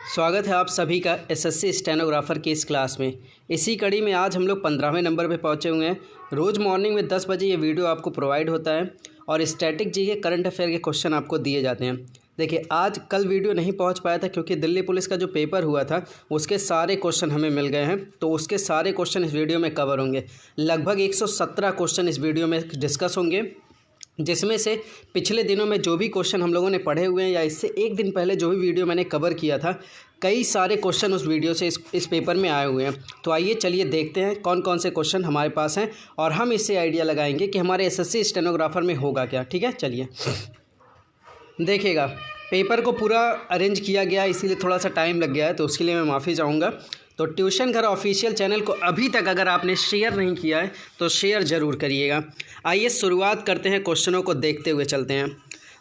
स्वागत है आप सभी का एसएससी स्टेनोग्राफर की इस क्लास में। इसी कड़ी में आज हम लोग 15वें नंबर पे पहुंचे हुए हैं। रोज़ मॉर्निंग में 10 बजे ये वीडियो आपको प्रोवाइड होता है और स्टैटिक जी के करंट अफेयर के क्वेश्चन आपको दिए जाते हैं। देखिए, आज कल वीडियो नहीं पहुंच पाया था क्योंकि दिल्ली पुलिस का जो पेपर हुआ था उसके सारे क्वेश्चन हमें मिल गए हैं, तो उसके सारे क्वेश्चन इस वीडियो में कवर होंगे। लगभग 117 क्वेश्चन इस वीडियो में डिस्कस होंगे, जिसमें से पिछले दिनों में जो भी क्वेश्चन हम लोगों ने पढ़े हुए हैं या इससे एक दिन पहले जो भी वीडियो मैंने कवर किया था, कई सारे क्वेश्चन उस वीडियो से इस पेपर में आए हुए हैं। तो आइए चलिए देखते हैं कौन कौन से क्वेश्चन हमारे पास हैं और हम इससे आइडिया लगाएंगे कि हमारे एसएससी स्टेनोग्राफर में होगा क्या। ठीक है, चलिए देखिएगा। पेपर को पूरा अरेंज किया गया, इसीलिए थोड़ा सा टाइम लग गया है, तो उसके लिए मैं माफ़ी चाहूँगा। तो ट्यूशन घर ऑफिशियल चैनल को अभी तक अगर आपने शेयर नहीं किया है तो शेयर ज़रूर करिएगा। आइए शुरुआत करते हैं, क्वेश्चनों को देखते हुए चलते हैं।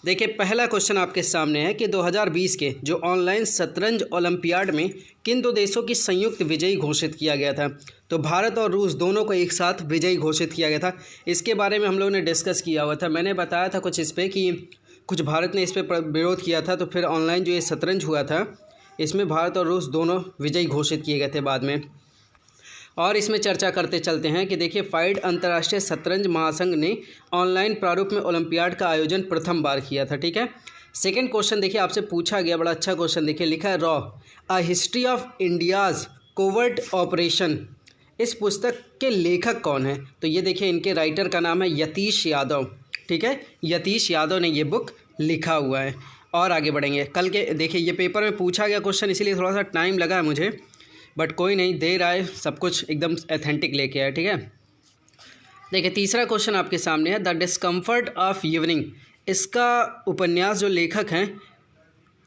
देखिए, पहला क्वेश्चन आपके सामने है कि 2020 के जो ऑनलाइन शतरंज ओलंपियाड में किन दो देशों की संयुक्त विजयी घोषित किया गया था। तो भारत और रूस दोनों को एक साथ विजयी घोषित किया गया था। इसके बारे में हम लोगों ने डिस्कस किया हुआ था। मैंने बताया था कुछ इस पर कि कुछ भारत ने इस पर विरोध किया था, तो फिर ऑनलाइन जो ये शतरंज हुआ था इसमें भारत और रूस दोनों विजयी घोषित किए गए थे बाद में। और इसमें चर्चा करते चलते हैं कि देखिए, फाइड अंतर्राष्ट्रीय शतरंज महासंघ ने ऑनलाइन प्रारूप में ओलंपियाड का आयोजन प्रथम बार किया था। ठीक है, सेकंड क्वेश्चन देखिए आपसे पूछा गया, बड़ा अच्छा क्वेश्चन। देखिए लिखा है raw a history of India's covert operation. इस पुस्तक के लेखक कौन है? तो ये देखिए, इनके राइटर का नाम है यतीश यादव। ठीक है, यतीश यादव ने ये बुक लिखा हुआ है। और आगे बढ़ेंगे। कल के देखिए, ये पेपर में पूछा गया क्वेश्चन, इसीलिए थोड़ा सा टाइम लगा है मुझे, बट कोई नहीं, देर आए सब कुछ एकदम ऑथेंटिक लेके आए। ठीक है, देखिए तीसरा क्वेश्चन आपके सामने है द डिस्कम्फर्ट ऑफ इवनिंग। इसका उपन्यास जो लेखक हैं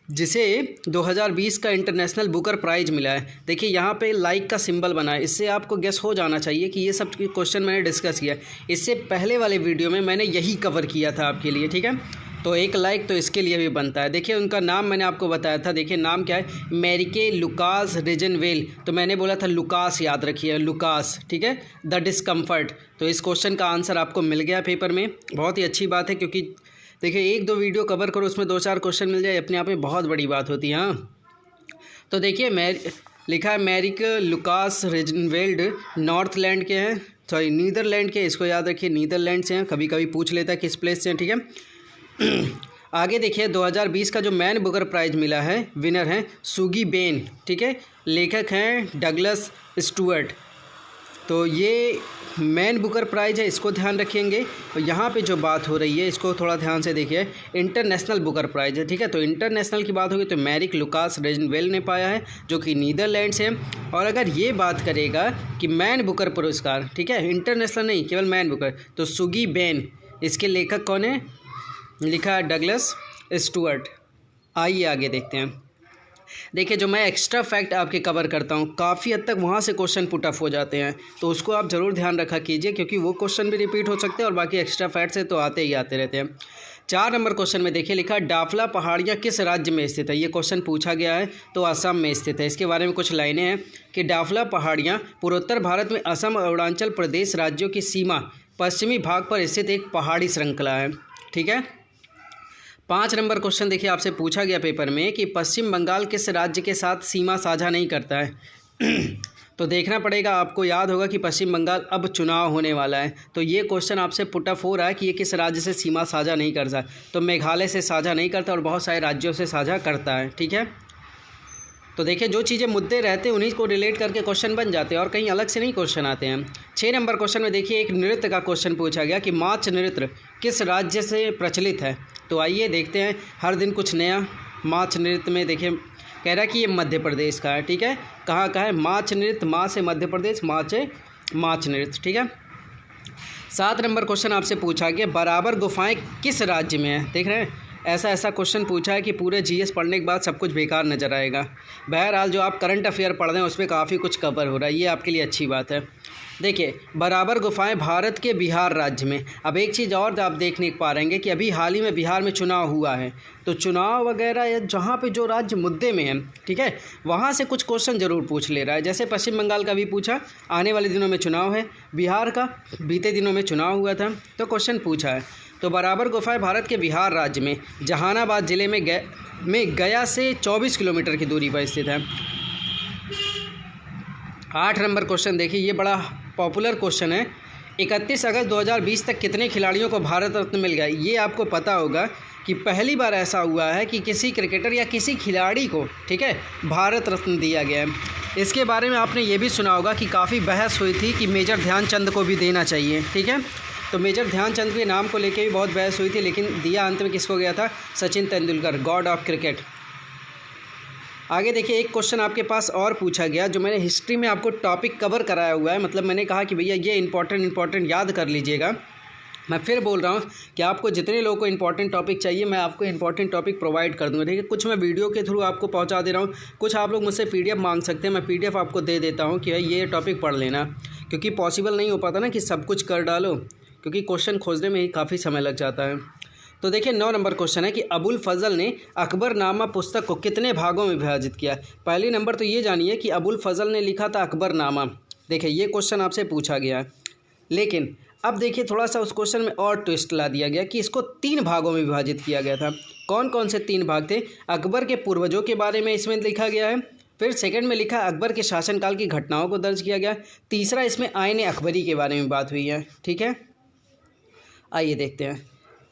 जिसे 2020 का इंटरनेशनल बुकर प्राइज़ मिला है। देखिए यहाँ पे लाइक का सिंबल बना है, इससे आपको गेस हो जाना चाहिए कि ये सब क्वेश्चन मैंने डिस्कस किया। इससे पहले वाले वीडियो में मैंने यही कवर किया था आपके लिए। ठीक है, तो एक लाइक तो इसके लिए भी बनता है। देखिए उनका नाम मैंने आपको बताया था। देखिए नाम क्या है, मैरिके लुकास रिजनवेल। तो मैंने बोला था लुकास, याद रखिए लुकास। ठीक है, द डिस्कम्फर्ट। तो इस क्वेश्चन का आंसर आपको मिल गया पेपर में। बहुत ही अच्छी बात है, क्योंकि देखिए एक दो वीडियो कवर करो उसमें 2-4 क्वेश्चन मिल जाए, अपने आप में बहुत बड़ी बात होती है। हाँ, तो देखिए लिखा है मैरिक लुकास रिजनवेल्ड नॉर्थलैंड के हैं, सॉरी नीदरलैंड के। इसको याद रखिए, नीदरलैंड से हैं। कभी कभी पूछ लेता है किस प्लेस से हैं। ठीक है, आगे देखिए 2020 का जो मैन बुकर प्राइज़ मिला है, विनर हैं सुगी बेन। ठीक है, लेखक हैं डगलस स्टुअर्ट। तो ये मैन बुकर प्राइज़ है, इसको ध्यान रखेंगे। और यहाँ पे जो बात हो रही है इसको थोड़ा ध्यान से देखिए, इंटरनेशनल बुकर प्राइज़ है। ठीक है, तो इंटरनेशनल की बात होगी तो मैरिक लुकास रिजनवेल ने पाया है, जो कि नीदरलैंड से है। और अगर ये बात करेगा कि मैन बुकर पुरस्कार, ठीक है, इंटरनेशनल नहीं, केवल मैन बुकर, तो सुगी बेन, इसके लेखक कौन है? लिखा है डगलस स्टुअर्ट। आइए आगे देखते हैं। देखिए, जो मैं एक्स्ट्रा फैक्ट आपके कवर करता हूँ, काफ़ी हद तक वहाँ से क्वेश्चन पुट अप हो जाते हैं, तो उसको आप ज़रूर ध्यान रखा कीजिए, क्योंकि वो क्वेश्चन भी रिपीट हो सकते हैं और बाकी एक्स्ट्रा फैक्ट से तो आते ही आते रहते हैं। 4 नंबर क्वेश्चन में देखिए लिखा डाफला पहाड़ियाँ किस राज्य में स्थित है। ये क्वेश्चन पूछा गया है, तो असम में स्थित है। इसके बारे में कुछ लाइनें हैं कि डाफला पहाड़ियाँ पूर्वोत्तर भारत में असम और अरुणाचल प्रदेश राज्यों की सीमा पश्चिमी भाग पर स्थित एक पहाड़ी श्रृंखला है। ठीक है, 5 नंबर क्वेश्चन देखिए आपसे पूछा गया पेपर में कि पश्चिम बंगाल किस राज्य के साथ सीमा साझा नहीं करता है। तो देखना पड़ेगा, आपको याद होगा कि पश्चिम बंगाल अब चुनाव होने वाला है, तो ये क्वेश्चन आपसे पुट अप हो रहा है कि ये किस राज्य से सीमा साझा नहीं करता। तो मेघालय से साझा नहीं करता और बहुत सारे राज्यों से साझा करता है। ठीक है, तो देखिए जो चीज़ें मुद्दे रहते हैं उन्हीं को रिलेट करके क्वेश्चन बन जाते हैं और कहीं अलग से नहीं क्वेश्चन आते हैं। 6 नंबर क्वेश्चन में देखिए एक नृत्य का क्वेश्चन पूछा गया कि माच नृत्य किस राज्य से प्रचलित है। तो आइए देखते हैं, हर दिन कुछ नया। माच नृत्य में देखिए कह रहा है कि ये मध्य प्रदेश का है। ठीक है, कहाँ का है? माच नृत्य, माँ से मध्य प्रदेश, माच है माच नृत्य। ठीक है, 7 नंबर क्वेश्चन आपसे पूछा गया बराबर गुफाएँ किस राज्य में है। देख रहे हैं, ऐसा क्वेश्चन पूछा है कि पूरे जीएस पढ़ने के बाद सब कुछ बेकार नज़र आएगा। बहरहाल जो आप करंट अफेयर पढ़ रहे हैं उस पर काफ़ी कुछ कवर हो रहा है, ये आपके लिए अच्छी बात है। देखिए बराबर गुफाएं भारत के बिहार राज्य में। अब एक चीज़ और आप देखने पा रहे हैं कि अभी हाल ही में बिहार में चुनाव हुआ है, तो चुनाव वगैरह या जहाँ पे जो राज्य मुद्दे में है, ठीक है, वहाँ से कुछ क्वेश्चन ज़रूर पूछ ले रहा है। जैसे पश्चिम बंगाल का भी पूछा, आने वाले दिनों में चुनाव है। बिहार का बीते दिनों में चुनाव हुआ था, तो क्वेश्चन पूछा है। तो बराबर गुफाएं भारत के बिहार राज्य में जहानाबाद जिले में गया से 24 किलोमीटर की दूरी पर स्थित है। 8 नंबर क्वेश्चन देखिए, ये बड़ा पॉपुलर क्वेश्चन है। 31 अगस्त 2020 तक कितने खिलाड़ियों को भारत रत्न मिल गया? ये आपको पता होगा कि पहली बार ऐसा हुआ है कि किसी क्रिकेटर या किसी खिलाड़ी को, ठीक है, भारत रत्न दिया गया है। इसके बारे में आपने ये भी सुना होगा कि काफ़ी बहस हुई थी कि मेजर ध्यानचंद को भी देना चाहिए, ठीक है। तो मेजर ध्यानचंद के नाम को लेके भी बहुत बहस हुई थी, लेकिन दिया अंत में किसको गया था? Sachin Tendulkar, God of cricket. आगे देखिए, एक क्वेश्चन आपके पास और पूछा गया जो मैंने हिस्ट्री में आपको टॉपिक कवर कराया हुआ है, मतलब मैंने कहा कि भैया ये इंपॉर्टेंट याद कर लीजिएगा। मैं फिर बोल रहा हूँ कि आपको जितने लोगों को इंपॉर्टेंट टॉपिक चाहिए मैं आपको इंपॉर्टेंट टॉपिक प्रोवाइड कर दूँगा, ठीक है। कुछ मैं वीडियो के थ्रू आपको पहुँचा दे रहा हूँ, कुछ आप लोग मुझसे PDF मांग सकते हैं, मैं PDF आपको दे देता हूँ कि भाई ये टॉपिक पढ़ लेना, क्योंकि पॉसिबल नहीं हो पाता ना कि सब कुछ कर डालो, क्योंकि क्वेश्चन खोजने में ही काफ़ी समय लग जाता है। तो देखिए 9 नंबर क्वेश्चन है कि अबुल फजल ने अकबरनामा पुस्तक को कितने भागों में विभाजित किया? पहली नंबर तो ये जानिए कि अबुल फजल ने लिखा था अकबरनामा। देखिए ये क्वेश्चन आपसे पूछा गया है, लेकिन अब देखिए थोड़ा सा उस क्वेश्चन में और ट्विस्ट ला दिया गया कि इसको 3 भागों में विभाजित किया गया था। कौन कौन से 3 भाग थे? अकबर के पूर्वजों के बारे में इसमें लिखा गया है, फिर सेकंड में लिखा अकबर के शासनकाल की घटनाओं को दर्ज किया गया, तीसरा इसमें आईन अकबरी के बारे में बात हुई है, ठीक है। आइए देखते हैं।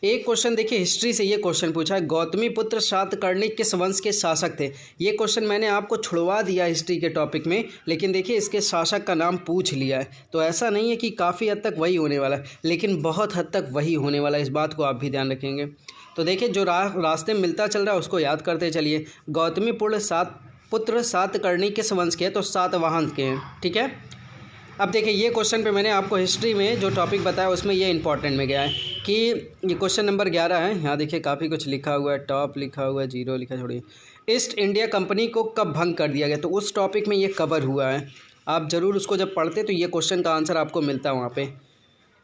एक क्वेश्चन देखिए हिस्ट्री से, ये क्वेश्चन पूछा है, गौतमी पुत्र सातकर्णी किस वंश के शासक थे? ये क्वेश्चन मैंने आपको छुड़वा दिया हिस्ट्री के टॉपिक में, लेकिन देखिए इसके शासक का नाम पूछ लिया है, तो ऐसा नहीं है कि काफ़ी हद तक वही होने वाला है, लेकिन बहुत हद तक वही होने वाला है, इस बात को आप भी ध्यान रखेंगे। तो देखिए जो रास्ते में मिलता चल रहा है उसको याद करते चलिए। गौतमी पुत्र सातकर्णी किस वंश के हैं? तो सातवाहन के हैं, ठीक है। अब देखिए ये क्वेश्चन पे मैंने आपको हिस्ट्री में जो टॉपिक बताया उसमें ये इंपॉर्टेंट में गया है कि ये क्वेश्चन नंबर 11 है। यहाँ देखिए काफ़ी कुछ लिखा हुआ है, टॉप लिखा हुआ है, जीरो लिखा, छोड़िए। ईस्ट इंडिया कंपनी को कब भंग कर दिया गया? तो उस टॉपिक में ये कवर हुआ है, आप ज़रूर उसको जब पढ़ते तो ये क्वेश्चन का आंसर आपको मिलता वहाँ पर।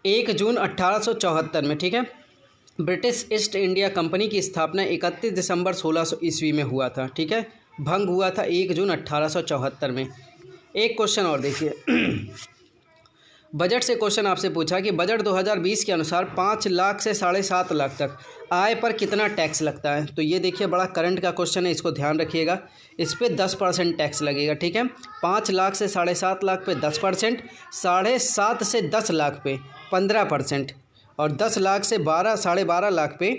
1 जून 1874 में, ठीक है। ब्रिटिश ईस्ट इंडिया कंपनी की स्थापना 31 दिसंबर 1600 ईस्वी में हुआ था, ठीक है। भंग हुआ था 1 जून 1874 में। एक क्वेश्चन और देखिए बजट से क्वेश्चन आपसे पूछा कि बजट 2020 के अनुसार 5 लाख से 7.5 लाख तक आय पर कितना टैक्स लगता है? तो ये देखिए बड़ा करंट का क्वेश्चन है, इसको ध्यान रखिएगा। इस पे 10% टैक्स लगेगा, ठीक है। 5 लाख से 7.5 लाख पे 10%, 7.5 से 10 लाख पे 15%, और 10 लाख से 12.5 लाख पे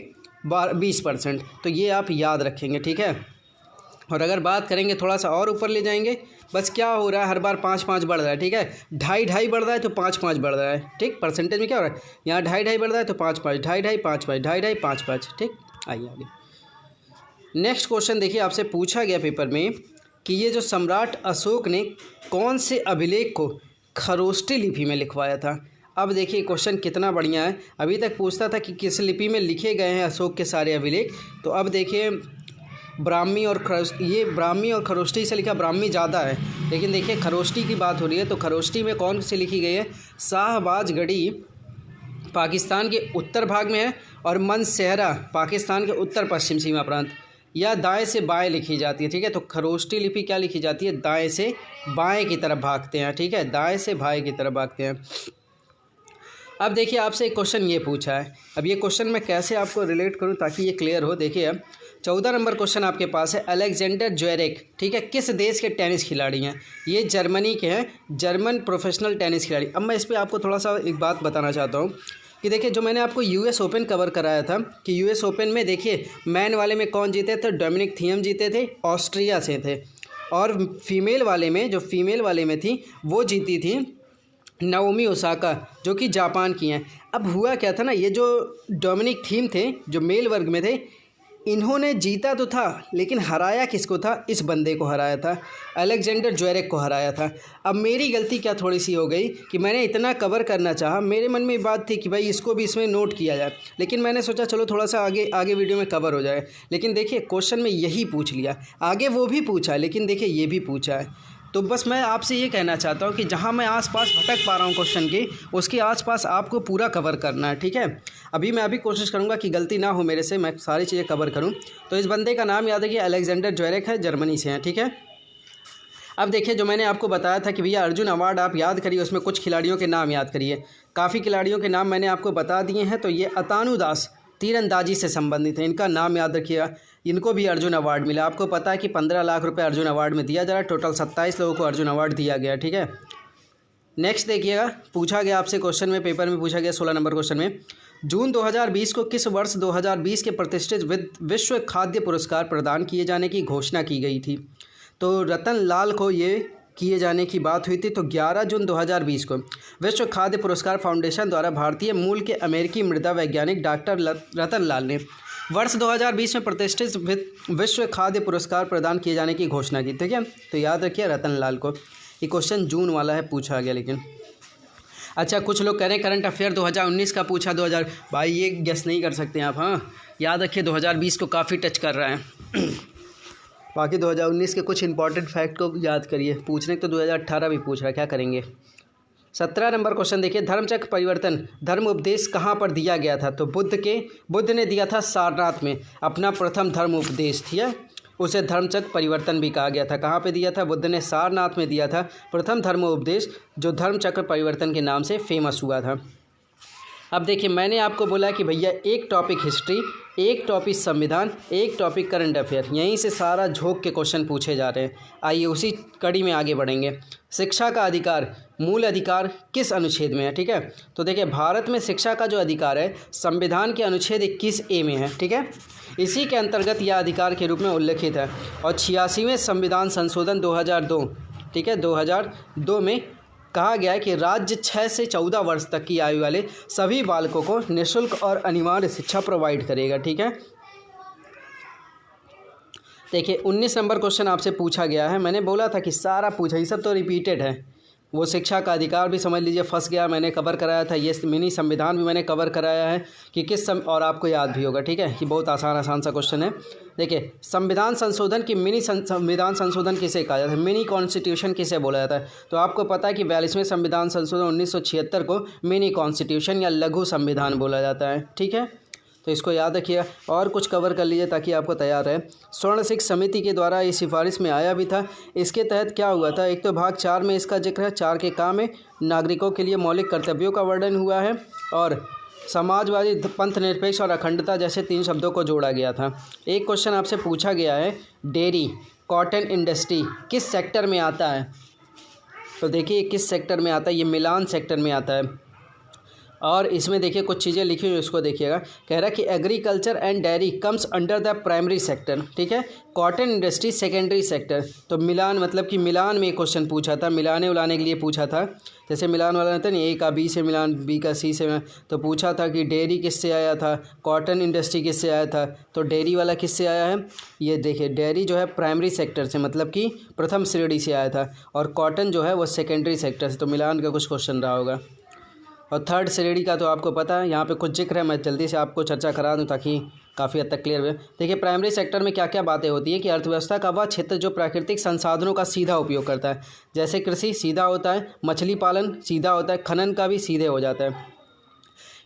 20%। तो ये आप याद रखेंगे, ठीक है। और अगर बात करेंगे थोड़ा सा और ऊपर ले जाएंगे, बस क्या हो रहा है, हर बार 5-5 बढ़ रहा है, ठीक है। 2.5 बढ़ रहा है तो 5-5 बढ़ रहा है, ठीक। परसेंटेज में क्या हो रहा है, यहाँ 2.5 बढ़ रहा है तो 5-5, 2.5, 5-5, 2.5, 5-5, ठीक। आइए आगे। नेक्स्ट क्वेश्चन देखिए आपसे पूछा गया पेपर में कि ये जो सम्राट अशोक ने कौन से अभिलेख को खरोष्टी लिपि में लिखवाया था? अब देखिए क्वेश्चन कितना बढ़िया है। अभी तक पूछता था कि किस लिपि में लिखे गए हैं अशोक के सारे अभिलेख, तो अब देखिए ब्राह्मी और खरोष्टी से लिखा, ब्राह्मी ज़्यादा है, लेकिन देखिए खरोष्टी की बात हो रही है, तो खरोष्टी में कौन सी लिखी गई है? शाहबाज गढ़ी पाकिस्तान के उत्तर भाग में है, और मनसेहरा पाकिस्तान के उत्तर पश्चिम सीमा प्रांत, या दाएं से बाएं लिखी जाती है, ठीक है। तो खरोष्टी लिपि क्या लिखी जाती है? दाएं से बाएं की तरफ भागते हैं, ठीक है, दाएं से बाएं की तरफ भागते हैं। अब देखिए आपसे एक क्वेश्चन ये पूछा है, अब ये क्वेश्चन मैं कैसे आपको रिलेट करूं ताकि ये क्लियर हो। देखिए अब 14 नंबर क्वेश्चन आपके पास है, अलेक्जेंडर ज्वेरेव, ठीक है, किस देश के टेनिस खिलाड़ी हैं? ये जर्मनी के हैं, जर्मन प्रोफेशनल टेनिस खिलाड़ी। अब मैं इस पर आपको थोड़ा सा एक बात बताना चाहता हूँ कि देखिए जो मैंने आपको US ओपन कवर कराया था कि US ओपन में देखिए मैन वाले में कौन जीते थे? डोमिनिक थियम जीते थे, ऑस्ट्रिया से थे, और फीमेल वाले में थी वो जीती थी नाओमी ओसाका, जो कि जापान की हैं। अब हुआ क्या था ना, ये जो डोमिनिक थीम थे जो मेल वर्ग में थे, इन्होंने जीता तो था लेकिन हराया किसको था? इस बंदे को हराया था, अलेक्जेंडर ज्वेरेव को हराया था। अब मेरी गलती क्या थोड़ी सी हो गई कि मैंने इतना कवर करना चाहा, मेरे मन में ये बात थी कि भाई इसको भी इसमें नोट किया जाए, लेकिन मैंने सोचा चलो थोड़ा सा आगे वीडियो में कवर हो जाए, लेकिन देखिए क्वेश्चन में यही पूछ लिया, आगे वो भी पूछा है लेकिन देखिए ये भी पूछा है। तो बस मैं आपसे ये कहना चाहता हूँ कि जहाँ मैं आसपास भटक पा रहा हूँ क्वेश्चन की, उसके आसपास आपको पूरा कवर करना है, ठीक है। मैं कोशिश करूँगा कि गलती ना हो मेरे से, मैं सारी चीज़ें कवर करूँ। तो इस बंदे का नाम याद है कि अलेक्जेंडर ज्वेरेव है, जर्मनी से हैं, ठीक है। अब देखिए, जो मैंने आपको बताया था कि भैया अर्जुन अवार्ड आप याद करिए, उसमें कुछ खिलाड़ियों के नाम याद करिए। काफ़ी खिलाड़ियों के नाम मैंने आपको बता दिए हैं। तो ये अतानु दास तीरंदाजी से संबंधित है, इनका नाम याद रखिएगा। इनको भी अर्जुन अवार्ड मिला। आपको पता है कि 15 लाख रुपए अर्जुन अवार्ड में दिया जा रहा है। टोटल 27 लोगों को अर्जुन अवार्ड दिया गया, ठीक है। नेक्स्ट देखिएगा, पूछा गया आपसे क्वेश्चन में, पेपर में पूछा गया 16 नंबर क्वेश्चन में, जून 2020 को किस वर्ष 2020 के प्रतिष्ठित विश्व खाद्य पुरस्कार प्रदान किए जाने की घोषणा की गई थी? तो रतन लाल को ये किए जाने की बात हुई थी। तो 11 जून 2020 को विश्व खाद्य पुरस्कार फाउंडेशन द्वारा भारतीय मूल के अमेरिकी मृदा वैज्ञानिक डॉक्टर रतन लाल ने वर्ष 2020 में प्रतिष्ठित विश्व खाद्य पुरस्कार प्रदान किए जाने की घोषणा की, ठीक है। तो याद रखिए रतन लाल को। ये क्वेश्चन जून वाला है, पूछा गया लेकिन। अच्छा, कुछ लोग कह रहे हैं करंट अफेयर 2019 का पूछा, 2000 भाई ये गेस नहीं कर सकते आप। हाँ, याद रखिए 2020 को काफ़ी टच कर रहा है। बाकी 2019 के कुछ इंपॉर्टेंट फैक्ट को याद करिए। पूछने तो 2018 भी पूछ रहा है, क्या करेंगे। 17 नंबर क्वेश्चन देखिए, धर्मचक्र परिवर्तन धर्म उपदेश कहाँ पर दिया गया था? तो बुद्ध ने दिया था सारनाथ में अपना प्रथम धर्म उपदेश, ठीक है। उसे धर्मचक्र परिवर्तन भी कहा गया था। कहाँ पे दिया था? बुद्ध ने सारनाथ में दिया था प्रथम धर्म उपदेश, जो धर्मचक्र परिवर्तन के नाम से फेमस हुआ था। अब देखिए, मैंने आपको बोला कि भैया एक टॉपिक हिस्ट्री, एक टॉपिक संविधान, एक टॉपिक करंट अफेयर, यहीं से सारा झोंक के क्वेश्चन पूछे जा रहे हैं। आइए उसी कड़ी में आगे बढ़ेंगे। शिक्षा का अधिकार, मूल अधिकार किस अनुच्छेद में है? ठीक है, तो देखिए भारत में शिक्षा का जो अधिकार है संविधान के अनुच्छेद 21A में है, ठीक है। इसी के अंतर्गत यह अधिकार के रूप में उल्लेखित है। और 86वें संविधान संशोधन 2002, ठीक है, 2002 में कहा गया है कि राज्य 6 से 14 वर्ष तक की आयु वाले सभी बालकों को निःशुल्क और अनिवार्य शिक्षा प्रोवाइड करेगा, ठीक है। देखिए 19 नंबर क्वेश्चन आपसे पूछा गया है। मैंने बोला था कि सारा पूछा, ये सब तो रिपीटेड है। वो शिक्षा का अधिकार भी समझ लीजिए फंस गया, मैंने कवर कराया था। ये मिनी संविधान भी मैंने कवर कराया है कि और आपको याद भी होगा, ठीक है। कि बहुत आसान सा क्वेश्चन है। देखिए संविधान संशोधन की मिनी संविधान संशोधन किसे कहा जाता है? मिनी कॉन्स्टिट्यूशन किसे बोला जाता है? तो आपको पता है कि 42वें संविधान संशोधन 1976 को मिनी कॉन्स्टिट्यूशन या लघु संविधान बोला जाता है, ठीक है। तो इसको याद रखिएगा और कुछ कवर कर लीजिए ताकि आपको तैयार रहे। स्वर्ण शिक्षा समिति के द्वारा ये सिफारिश में आया भी था। इसके तहत क्या हुआ था? एक तो भाग 4 में इसका जिक्र है, 4 के काम में नागरिकों के लिए मौलिक कर्तव्यों का वर्णन हुआ है और समाजवादी, पंथ निरपेक्ष और अखंडता जैसे 3 शब्दों को जोड़ा गया था। एक क्वेश्चन आपसे पूछा गया है, डेयरी कॉटन इंडस्ट्री किस सेक्टर में आता है? तो देखिए किस सेक्टर में आता है, ये मिलान सेक्टर में आता है। और इसमें देखिए कुछ चीज़ें लिखी हुई, उसको देखिएगा। कह रहा है कि agriculture and dairy comes under the primary sector, ठीक है। Cotton industry secondary sector. तो मिलान मतलब कि मिलान में क्वेश्चन पूछा था, मिलाने उलाने के लिए पूछा था। जैसे मिलान वाला रहता है नहीं, A का B से मिलान, B का C से मिलान। तो पूछा था कि डेयरी किससे आया था, कॉटन इंडस्ट्री किससे आया था। तो डेयरी वाला किससे आया है? ये देखिए डेयरी जो है प्राइमरी सेक्टर से, मतलब कि प्रथम श्रेणी से आया था, और कॉटन जो है वो सेकेंडरी सेक्टर से। तो मिलान का कुछ क्वेश्चन रहा होगा। और थर्ड श्रेणी का तो आपको पता है, यहाँ पे कुछ जिक्र है, मैं जल्दी से आपको चर्चा करा दूँ ताकि काफ़ी हद तक क्लियर हो। देखिए प्राइमरी सेक्टर में क्या क्या बातें होती हैं कि अर्थव्यवस्था का वह क्षेत्र जो प्राकृतिक संसाधनों का सीधा उपयोग करता है। जैसे कृषि सीधा होता है, मछली पालन सीधा होता है, खनन का भी सीधे हो जाता है।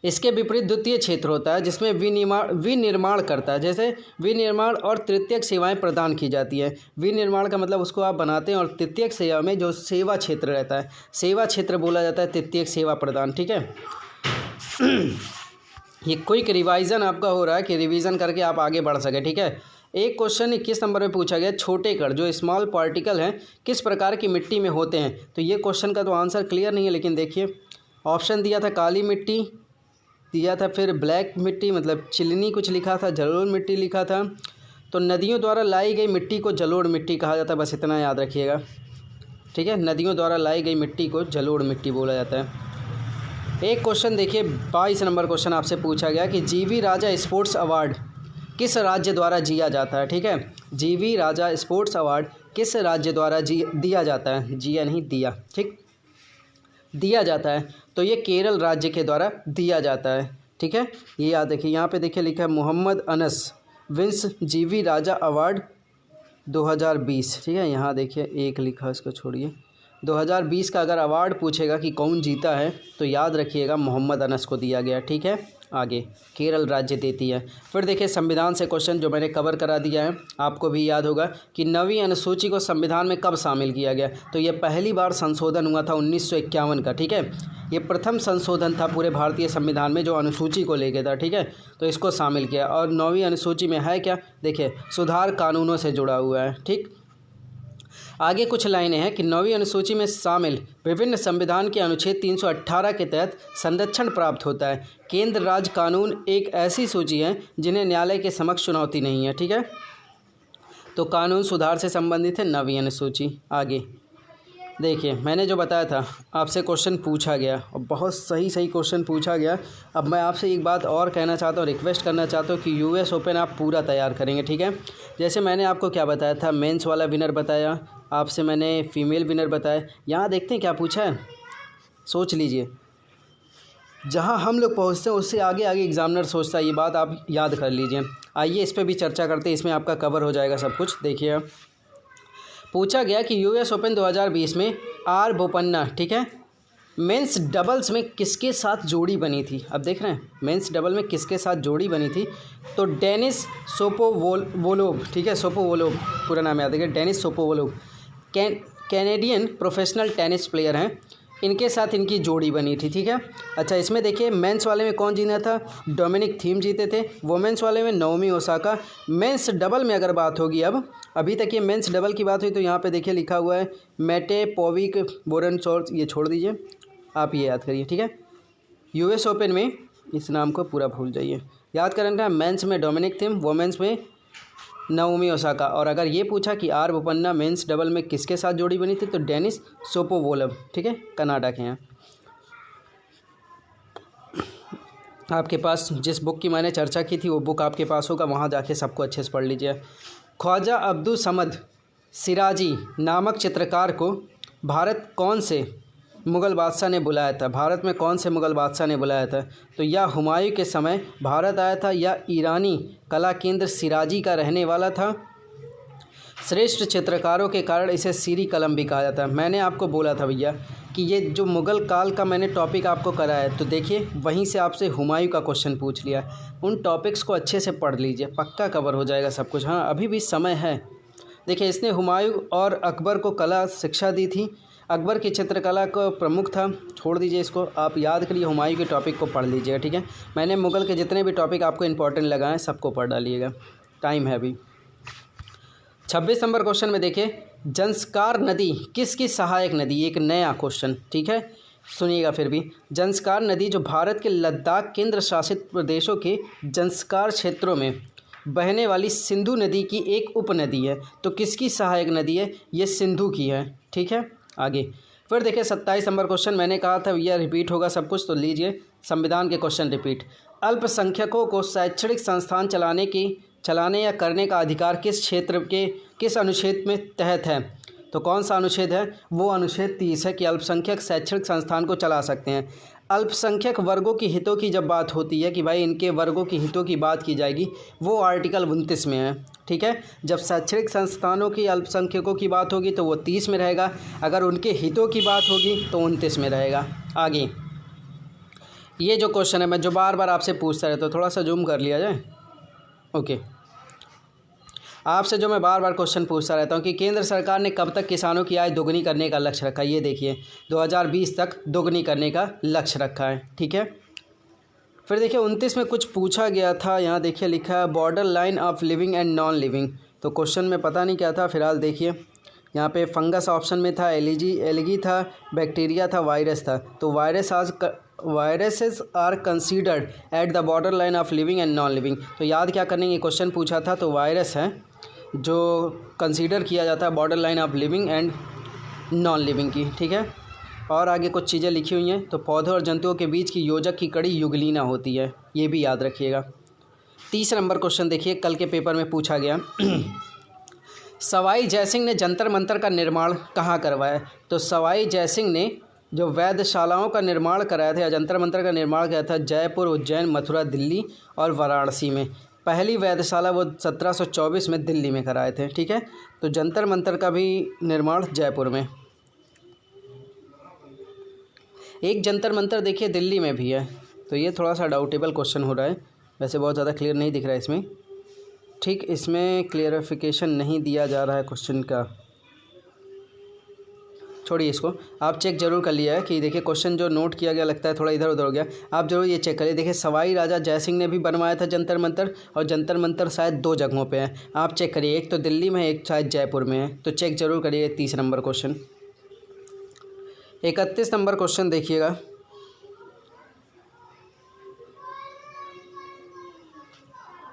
इसके विपरीत द्वितीय क्षेत्र होता है जिसमें विनिर्माण करता है। जैसे विनिर्माण और तृतीयक सेवाएं प्रदान की जाती है। विनिर्माण का मतलब उसको आप बनाते हैं, और तृतीयक सेवा में जो सेवा क्षेत्र रहता है, सेवा क्षेत्र बोला जाता है तृतीयक सेवा प्रदान, ठीक है। ये क्विक रिवाइजन आपका हो रहा है कि रिवीजन करके आप आगे बढ़ सके, ठीक है। एक क्वेश्चन 21 नंबर में पूछा गया, छोटे कण जो स्मॉल पार्टिकल हैं किस प्रकार की मिट्टी में होते हैं? तो ये क्वेश्चन का तो आंसर क्लियर नहीं है, लेकिन देखिए ऑप्शन दिया था काली मिट्टी दिया था, फिर ब्लैक मिट्टी मतलब चिलनी कुछ लिखा था, जलोढ़ मिट्टी लिखा था। तो नदियों द्वारा लाई गई मिट्टी को जलोढ़ मिट्टी कहा जाता है, बस इतना याद रखिएगा, ठीक है। नदियों द्वारा लाई गई मिट्टी को जलोढ़ मिट्टी बोला जाता है। एक क्वेश्चन देखिए 22 नंबर क्वेश्चन आपसे पूछा गया कि जीवी राजा स्पोर्ट्स अवार्ड किस राज्य द्वारा दिया जाता है? ठीक है, जीवी राजा स्पोर्ट्स अवार्ड किस राज्य द्वारा दिया जाता है? जिया नहीं दिया, ठीक, दिया जाता है। तो ये केरल राज्य के द्वारा दिया जाता है, ठीक है। ये याद रखिए, यहाँ पे देखिए लिखा है मोहम्मद अनस विंस जीवी राजा अवार्ड 2020, ठीक है। यहाँ देखिए एक लिखा है, इसको छोड़िए। 2020 का अगर अवार्ड पूछेगा कि कौन जीता है तो याद रखिएगा मोहम्मद अनस को दिया गया, ठीक है। आगे केरल राज्य देती है। फिर देखिए संविधान से क्वेश्चन जो मैंने कवर करा दिया है, आपको भी याद होगा कि 9वीं अनुसूची को संविधान में कब शामिल किया गया। तो ये पहली बार संशोधन हुआ था 1951 का, ठीक है। ये प्रथम संशोधन था पूरे भारतीय संविधान में जो अनुसूची को लेके था, ठीक है। तो इसको शामिल किया। और 9वीं अनुसूची में है क्या, देखिए सुधार कानूनों से जुड़ा हुआ है, ठीक। आगे कुछ लाइनें हैं कि 9वीं अनुसूची में शामिल विभिन्न संविधान के अनुच्छेद 318 के तहत संरक्षण प्राप्त होता है। केंद्र राज्य कानून एक ऐसी सूची है जिन्हें न्यायालय के समक्ष चुनौती नहीं है, ठीक है। तो कानून सुधार से संबंधित है 9वीं अनुसूची। आगे देखिए मैंने जो बताया था आपसे क्वेश्चन पूछा गया और बहुत सही क्वेश्चन पूछा गया। अब मैं आपसे एक बात और कहना चाहता हूँ, रिक्वेस्ट करना चाहता हूँ कि यूएस ओपन आप पूरा तैयार करेंगे, ठीक है। जैसे मैंने आपको क्या बताया था, मेंस वाला विनर बताया, आपसे मैंने फीमेल विनर बताया। यहाँ देखते हैं क्या पूछा है, सोच लीजिए। जहाँ हम लोग पहुँचते हैं उससे आगे आगे एग्जामिनर सोचता है, ये बात आप याद कर लीजिए। आइए इस पर भी चर्चा करते हैं, इसमें आपका कवर हो जाएगा सब कुछ। देखिए पूछा गया कि यूएस ओपन 2020 में आर बोपन्ना, ठीक है, मेंस डबल्स में किसके साथ जोड़ी बनी थी। अब देख रहे हैं मेंस डबल में किसके साथ जोड़ी बनी थी। तो डेनिस सोपोवोलोव, ठीक है, सोपोवोलोव पूरा नाम याद है, Denis Shapovalov Canadian professional tennis player हैं, इनके साथ इनकी जोड़ी बनी थी, ठीक है। अच्छा इसमें देखिए मेंस वाले में कौन जीता था, डोमिनिक थीम जीते थे। वोमेंस वाले में नाओमी ओसाका। मेंस डबल में अगर बात होगी, अब अभी तक ये मेंस डबल की बात हुई, तो यहाँ पे देखिए लिखा हुआ है मेटे पोविक बोरनसोर्स, ये छोड़ दीजिए, आप ये याद करिए, ठीक है। यूएस ओपन में इस नाम को पूरा भूल जाइए, याद करने का। मेंस में डोमिनिक थीम, वोमेंस में नाओमी ओसाका। और अगर ये पूछा कि आर बोपन्ना मेंस डबल में किसके साथ जोड़ी बनी थी, तो डेनिस सोपोवोलोव, ठीक है, कनाडा के हैं। आपके पास जिस बुक की मैंने चर्चा की थी वो बुक आपके पास होगा, वहाँ जाके सबको अच्छे से पढ़ लीजिए। ख्वाजा अब्दुल समद सिराजी नामक चित्रकार को भारत कौन से मुग़ल बादशाह ने बुलाया था, भारत में कौन से मुग़ल बादशाह ने बुलाया था। तो या हुमायूं के समय भारत आया था, या ईरानी कला केंद्र सिराजी का रहने वाला था। श्रेष्ठ चित्रकारों के कारण इसे सीरी कलम भी कहा जाता है। मैंने आपको बोला था भैया कि ये जो मुग़ल काल का मैंने टॉपिक आपको कराया है, तो देखिए वहीं से आपसे हुमायूं का क्वेश्चन पूछ लिया। उन टॉपिक्स को अच्छे से पढ़ लीजिए, पक्का कवर हो जाएगा सब कुछ। हाँ अभी भी समय है। देखिए इसने हुमायूं और अकबर को कला शिक्षा दी थी। अकबर की चित्रकला का प्रमुख था, छोड़ दीजिए इसको, आप याद करिए, हुमायूं के टॉपिक को पढ़ लीजिएगा, ठीक है। मैंने मुग़ल के जितने भी टॉपिक आपको इंपॉर्टेंट लगाए सबको पढ़ डालिएगा, टाइम है अभी। 26 नंबर क्वेश्चन में देखिए जंस्कार नदी किसकी सहायक नदी, एक नया क्वेश्चन, ठीक है, सुनिएगा फिर भी। जंस्कार नदी जो भारत के लद्दाख केंद्र शासित प्रदेशों के जंस्कार क्षेत्रों में बहने वाली सिंधु नदी की एक उपनदी है। तो किसकी सहायक नदी है, ये सिंधु की है, ठीक है। आगे फिर देखिए 27 नंबर क्वेश्चन, मैंने कहा था यह रिपीट होगा सब कुछ, तो लीजिए संविधान के क्वेश्चन रिपीट। अल्पसंख्यकों को शैक्षणिक संस्थान चलाने या करने का अधिकार किस क्षेत्र के किस अनुच्छेद में तहत है। तो कौन सा अनुच्छेद है, वो अनुच्छेद 30 है कि अल्पसंख्यक शैक्षणिक संस्थान को चला सकते हैं। अल्पसंख्यक वर्गों की हितों की जब बात होती है कि भाई इनके वर्गों की हितों की बात की जाएगी, वो आर्टिकल 29 में है, ठीक है। जब शैक्षणिक संस्थानों की अल्पसंख्यकों की बात होगी तो वो 30 में रहेगा, अगर उनके हितों की बात होगी तो 29 में रहेगा। आगे ये जो क्वेश्चन है मैं जो बार बार आपसे पूछता रहता हूँ, थोड़ा सा जूम कर लिया जाए, ओके। आपसे जो मैं बार बार क्वेश्चन पूछता रहता हूँ कि केंद्र सरकार ने कब तक किसानों की आय दोगुनी करने का लक्ष्य रखा है। ये देखिए 2020 तक दोगुनी करने का लक्ष्य रखा है, ठीक है। फिर देखिए 29 में कुछ पूछा गया था, यहाँ देखिए लिखा है border line of living and non living. तो क्वेश्चन में पता नहीं क्या था, फिलहाल देखिए यहाँ पे फंगस ऑप्शन में था, एलगी था, बैक्टीरिया था, वायरस था। तो viruses are considered at the border line of living and non living. तो याद क्या करने की क्वेश्चन पूछा था, तो वायरस है जो कंसीडर किया जाता है border line of living and non living की, ठीक है। और आगे कुछ चीज़ें लिखी हुई हैं, तो पौधों और जंतुओं के बीच की योजक की कड़ी युगलीना होती है, ये भी याद रखिएगा। 30 नंबर क्वेश्चन देखिए कल के पेपर में पूछा गया सवाई जयसिंह ने जंतर मंतर का निर्माण कहाँ करवाया। तो सवाई जयसिंह ने जो वैधशालाओं का निर्माण कराया था या जंतर मंतर का निर्माण किया था, जयपुर, उज्जैन, मथुरा, दिल्ली और वाराणसी में। पहली वैधशाला वो 1724 में दिल्ली में कराए थे, ठीक है। तो जंतर मंतर का भी निर्माण जयपुर में। एक जंतर मंतर देखिए दिल्ली में भी है, तो ये थोड़ा सा डाउटेबल क्वेश्चन हो रहा है, वैसे बहुत ज़्यादा क्लियर नहीं दिख रहा है इसमें। ठीक, इसमें क्लियरिफिकेशन नहीं दिया जा रहा है क्वेश्चन का, छोड़िए इसको। आप चेक जरूर कर लिया है कि देखिए क्वेश्चन जो नोट किया गया लगता है थोड़ा इधर उधर हो गया, आप जरूर ये चेक करिए। देखिए सवाई राजा जयसिंह ने भी बनवाया था जंतर मंतर, और जंतर मंतर शायद 2 जगहों पे है, आप चेक करिए, एक तो दिल्ली में है, एक शायद जयपुर में है, तो चेक जरूर करिए। 30 नंबर क्वेश्चन। 31 नंबर क्वेश्चन देखिएगा।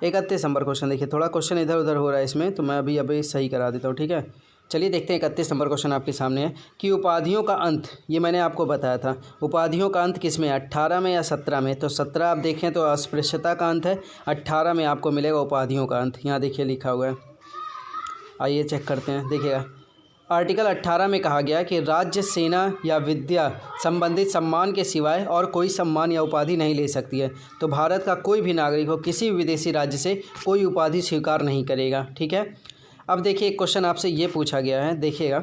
इकतीस नंबर क्वेश्चन देखिए, थोड़ा क्वेश्चन इधर उधर हो रहा है इसमें, तो मैं अभी सही करा देता हूँ, ठीक है। चलिए देखते हैं 31 नंबर क्वेश्चन आपके सामने है कि उपाधियों का अंत, ये मैंने आपको बताया था, उपाधियों का अंत किस में है, 18 में या 17 में। तो 17 आप देखें तो अस्पृश्यता का अंत है, 18 में आपको मिलेगा उपाधियों का अंत, यहाँ देखिए लिखा हुआ है। आइए चेक करते हैं, देखिएगा आर्टिकल 18 में कहा गया कि राज्य, सेना या विद्या संबंधित सम्मान के सिवाय और कोई सम्मान या उपाधि नहीं ले सकती है। तो भारत का कोई भी नागरिक हो किसी भी विदेशी राज्य से कोई उपाधि स्वीकार नहीं करेगा, ठीक है। अब देखिए क्वेश्चन आपसे ये पूछा गया है, देखिएगा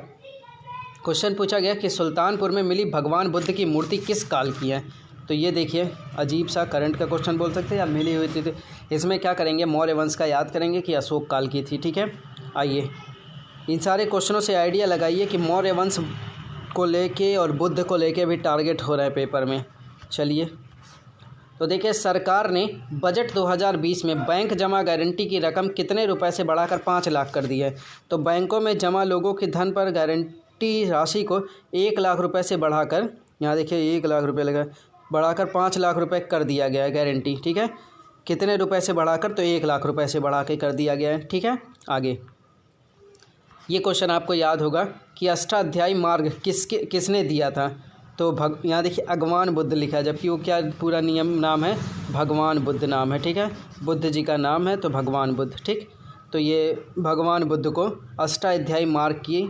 क्वेश्चन पूछा गया कि सुल्तानपुर में मिली भगवान बुद्ध की मूर्ति किस काल की है। तो ये देखिए अजीब सा करंट का क्वेश्चन बोल सकते हैं या मिली हुई थी। इसमें क्या करेंगे, मौर्य वंश का याद करेंगे कि अशोक काल की थी, ठीक है। आइए इन सारे क्वेश्चनों से आइडिया लगाइए कि मौर्य वंश को लेके और बुद्ध को लेके भी टारगेट हो रहा है पेपर में। चलिए तो देखिए सरकार ने बजट 2020 में बैंक जमा गारंटी की रकम कितने रुपए से बढ़ाकर 5 लाख कर दी है। तो बैंकों में जमा लोगों के धन पर गारंटी राशि को 1 लाख रुपए से बढ़ाकर, यहाँ देखिए 1 लाख रुपये लगा, बढ़ाकर 5 लाख रुपए कर दिया गया है गारंटी, ठीक है। कितने रुपए से बढ़ाकर, तो 1 लाख रुपए से बढ़ा के कर दिया गया है, ठीक है। आगे ये क्वेश्चन आपको याद होगा कि अष्टाध्यायी मार्ग किसने दिया था। तो यहाँ देखिए भगवान बुद्ध लिखा है, जबकि वो क्या पूरा नाम है, भगवान बुद्ध नाम है, ठीक है। बुद्ध जी का नाम है तो भगवान बुद्ध, ठीक। तो ये भगवान बुद्ध को अष्टाध्यायी मार्ग की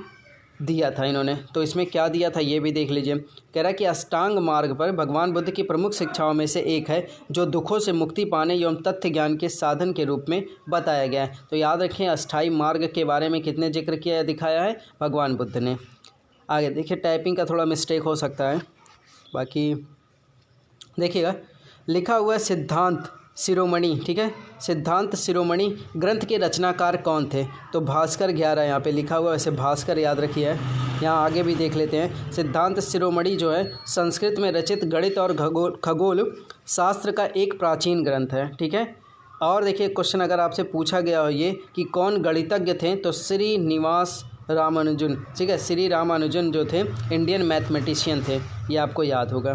दिया था इन्होंने। तो इसमें क्या दिया था ये भी देख लीजिए। कह रहा है कि अष्टांग मार्ग पर भगवान बुद्ध की प्रमुख शिक्षाओं में से एक है जो दुखों से मुक्ति पाने एवं तथ्य ज्ञान के साधन के रूप में बताया गया है। तो याद रखें अष्टाई मार्ग के बारे में कितने जिक्र किया दिखाया है भगवान बुद्ध ने। आगे देखिए टाइपिंग का थोड़ा मिस्टेक हो सकता है, बाकी देखिएगा लिखा हुआ है सिद्धांत शिरोमणि, ठीक है। सिद्धांत शिरोमणि ग्रंथ के रचनाकार कौन थे। तो भास्कर 11 यहाँ पे लिखा हुआ है, वैसे भास्कर याद रखिए। यहाँ आगे भी देख लेते हैं। सिद्धांत शिरोमणि जो है संस्कृत में रचित गणित और खगोल शास्त्र का एक प्राचीन ग्रंथ है, ठीक है। और देखिए क्वेश्चन अगर आपसे पूछा गया हो ये कि कौन गणितज्ञ थे, तो श्रीनिवास रामानुजन, ठीक है। श्री रामानुजन जो थे इंडियन मैथमेटिशियन थे, ये आपको याद होगा।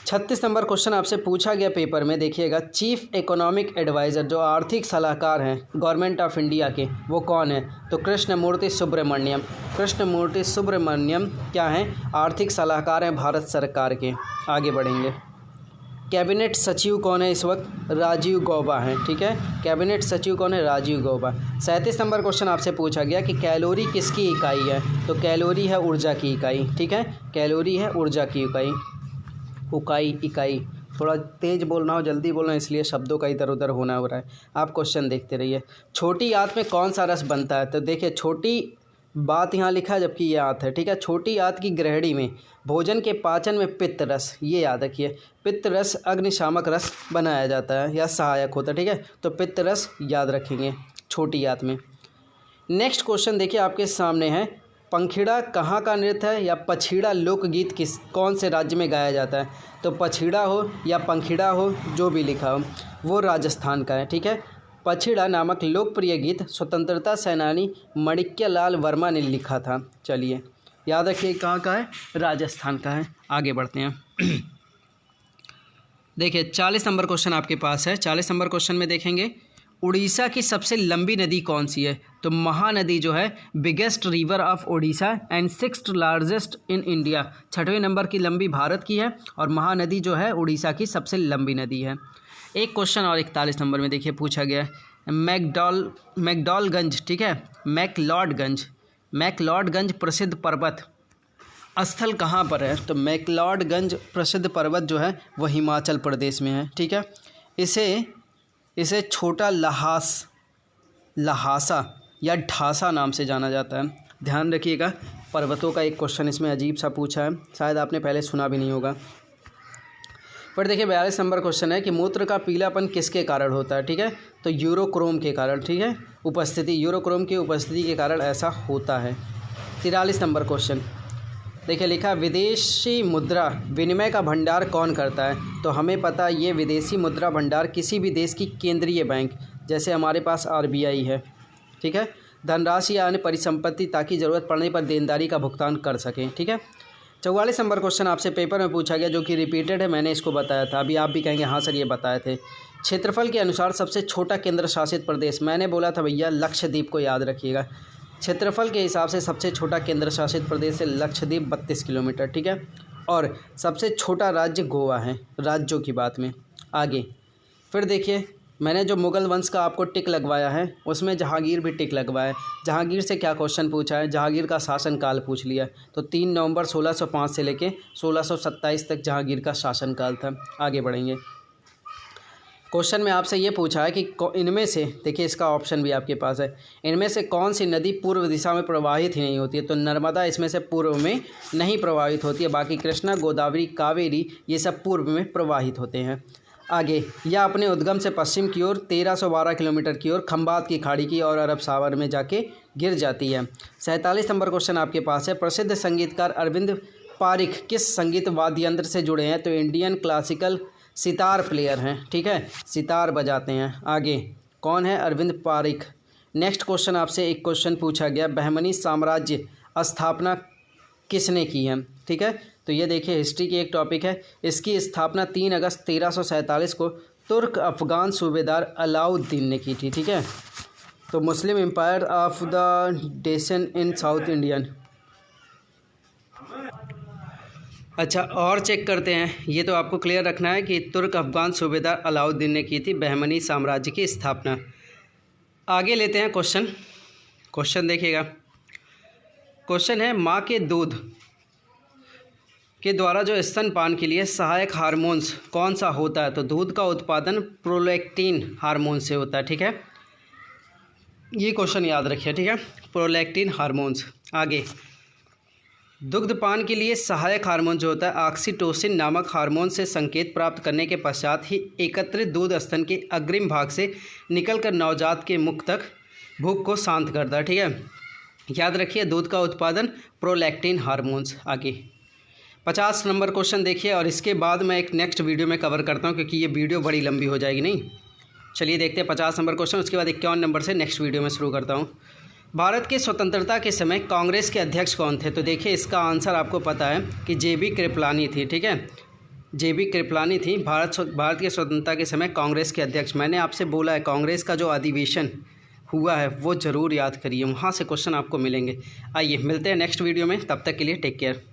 36 नंबर क्वेश्चन आपसे पूछा गया पेपर में, देखिएगा चीफ इकोनॉमिक एडवाइज़र जो आर्थिक सलाहकार हैं गवर्नमेंट ऑफ इंडिया के, वो कौन है। तो कृष्णमूर्ति सुब्रमण्यम। कृष्णमूर्ति सुब्रमण्यम क्या हैं, आर्थिक सलाहकार हैं भारत सरकार के। आगे बढ़ेंगे। कैबिनेट सचिव कौन है इस वक्त, राजीव गौबा हैं, ठीक है। कैबिनेट सचिव कौन है, राजीव गौबा। 37 नंबर क्वेश्चन आपसे पूछा गया कि कैलोरी किसकी इकाई है। तो कैलोरी है ऊर्जा की इकाई, ठीक है। कैलोरी है ऊर्जा की इकाई। थोड़ा तेज़ बोलना हो, जल्दी बोलना, इसलिए शब्दों का इधर उधर होना हो रहा है। आप क्वेश्चन देखते रहिए। छोटी आंत में कौन सा रस बनता है। तो देखिए छोटी बात यहाँ लिखा है जबकि ये आंत है, ठीक है। छोटी आंत की गृहिणी में भोजन के पाचन में पित्त रस, ये याद रखिए। पित्त रस अग्निशामक रस बनाया जाता है या सहायक होता है, ठीक है। तो पित्त रस याद रखेंगे छोटी आंत में। नेक्स्ट क्वेश्चन देखिए आपके सामने है, पंखीड़ा कहाँ का नृत्य है या पछीड़ा लोकगीत कौन से राज्य में गाया जाता है। तो पछीड़ा हो या पंखीड़ा हो, जो भी लिखा हो, वो राजस्थान का है, ठीक है। पछीड़ा नामक लोकप्रिय गीत स्वतंत्रता सेनानी माणिक्यलाल वर्मा ने लिखा था। चलिए याद रखिए कहाँ का है, राजस्थान का है। आगे बढ़ते हैं। देखिए 40 नंबर क्वेश्चन आपके पास है। 40 नंबर क्वेश्चन में देखेंगे उड़ीसा की सबसे लंबी नदी कौन सी है। तो महानदी जो है biggest river of Odisha and 6th largest in India, 6वें नंबर की लंबी भारत की है और महानदी जो है उड़ीसा की सबसे लंबी नदी है। एक क्वेश्चन और 41 नंबर में देखिए पूछा गया है मैकडॉलगंज, ठीक है। मैकलॉडगंज प्रसिद्ध पर्वत स्थल कहाँ पर है। तो मैकलॉडगंज प्रसिद्ध पर्वत जो है वह हिमाचल प्रदेश में है, ठीक है। इसे छोटा लहासा या ढासा नाम से जाना जाता है। ध्यान रखिएगा पर्वतों का एक क्वेश्चन इसमें अजीब सा पूछा है, शायद आपने पहले सुना भी नहीं होगा। फिर देखिए 42 नंबर क्वेश्चन है कि मूत्र का पीलापन किसके कारण होता है, ठीक है, तो यूरोक्रोम के कारण, ठीक है, यूरोक्रोम की उपस्थिति के कारण ऐसा होता है। 43 नंबर क्वेश्चन देखिए लिखा विदेशी मुद्रा विनिमय का भंडार कौन करता है, तो हमें पता है ये विदेशी मुद्रा भंडार किसी भी देश की केंद्रीय बैंक, जैसे हमारे पास RBI है, ठीक है, धनराशि या अन्य परिसंपत्ति ताकि ज़रूरत पड़ने पर देनदारी का भुगतान कर सकें, ठीक है। 44 नंबर क्वेश्चन आपसे पेपर में पूछा गया जो कि रिपीटेड है, मैंने इसको बताया था, अभी आप भी कहेंगे हाँ सर ये बताए थे। क्षेत्रफल के अनुसार सबसे छोटा केंद्र शासित प्रदेश, मैंने बोला था भैया लक्षद्वीप को याद रखिएगा। क्षेत्रफल के हिसाब से सबसे छोटा केंद्र शासित प्रदेश है लक्षद्वीप 32 किलोमीटर, ठीक है, और सबसे छोटा राज्य गोवा है राज्यों की बात में। आगे फिर देखिए मैंने जो मुग़ल वंश का आपको टिक लगवाया है उसमें जहांगीर भी टिक लगवाया है। जहांगीर से क्या क्वेश्चन पूछा है, जहांगीर का शासनकाल पूछ लिया, तो 3 नवंबर 1605 से लेके 1627 तक जहांगीर का शासनकाल था। आगे बढ़ेंगे, क्वेश्चन में आपसे ये पूछा है कि इनमें से देखिए इसका ऑप्शन भी आपके पास है, इनमें से कौन सी नदी पूर्व दिशा में प्रवाहित ही नहीं होती है, तो नर्मदा इसमें से पूर्व में नहीं प्रवाहित होती है, बाकी कृष्णा, गोदावरी, कावेरी ये सब पूर्व में प्रवाहित होते हैं। आगे यह अपने उद्गम से पश्चिम की ओर 1312 किलोमीटर की ओर खंबात की खाड़ी की और अरब सागर में जाके गिर जाती है। 47 नंबर क्वेश्चन आपके पास है प्रसिद्ध संगीतकार अरविंद पारिख किस संगीत वाद्य यंत्र से जुड़े हैं, तो इंडियन क्लासिकल सितार प्लेयर हैं, ठीक है, सितार बजाते हैं। आगे कौन है अरविंद पारिख। नेक्स्ट क्वेश्चन आपसे एक क्वेश्चन पूछा गया बहमनी साम्राज्य स्थापना किसने की है, ठीक है, तो ये देखिए हिस्ट्री की एक टॉपिक है, इसकी स्थापना 3 अगस्त 1347 को तुर्क अफ़गान सूबेदार अलाउद्दीन ने की थी, ठीक है, तो Muslim empire of the Deccan in south Indian. अच्छा और चेक करते हैं, ये तो आपको क्लियर रखना है कि तुर्क अफ़गान सूबेदार अलाउद्दीन ने की थी बहमनी साम्राज्य की स्थापना। आगे लेते हैं क्वेश्चन देखिएगा, क्वेश्चन है माँ के दूध के द्वारा जो स्तनपान के लिए सहायक हार्मोन्स कौन सा होता है, तो दूध का उत्पादन प्रोलैक्टिन हार्मोन से होता है, ठीक है, ये क्वेश्चन याद रखिए, ठीक है, प्रोलैक्टिन हार्मोन्स। आगे दुग्धपान के लिए सहायक हार्मोन जो होता है ऑक्सीटोसिन नामक हार्मोन से संकेत प्राप्त करने के पश्चात ही एकत्रित दूध स्तन के अग्रिम भाग से निकलकर नवजात के मुख तक भूख को शांत करता है, ठीक है, याद रखिए दूध का उत्पादन प्रोलैक्टिन हार्मोन्स। आगे 50 नंबर क्वेश्चन देखिए और इसके बाद मैं एक नेक्स्ट वीडियो में कवर करता हूं क्योंकि ये वीडियो बड़ी लंबी हो जाएगी, नहीं, चलिए देखते हैं 50 नंबर क्वेश्चन, उसके बाद 51 नंबर से नेक्स्ट वीडियो में शुरू करता हूं। भारत के स्वतंत्रता के समय कांग्रेस के अध्यक्ष कौन थे, तो देखिए इसका आंसर आपको पता है कि JB कृपलानी थी, ठीक है, JB कृपलानी थी भारत के स्वतंत्रता के समय कांग्रेस के अध्यक्ष। मैंने आपसे बोला है कांग्रेस का जो अधिवेशन हुआ है वो ज़रूर याद करिए, वहाँ से क्वेश्चन आपको मिलेंगे। आइए मिलते हैं नेक्स्ट वीडियो में, तब तक के लिए टेक केयर।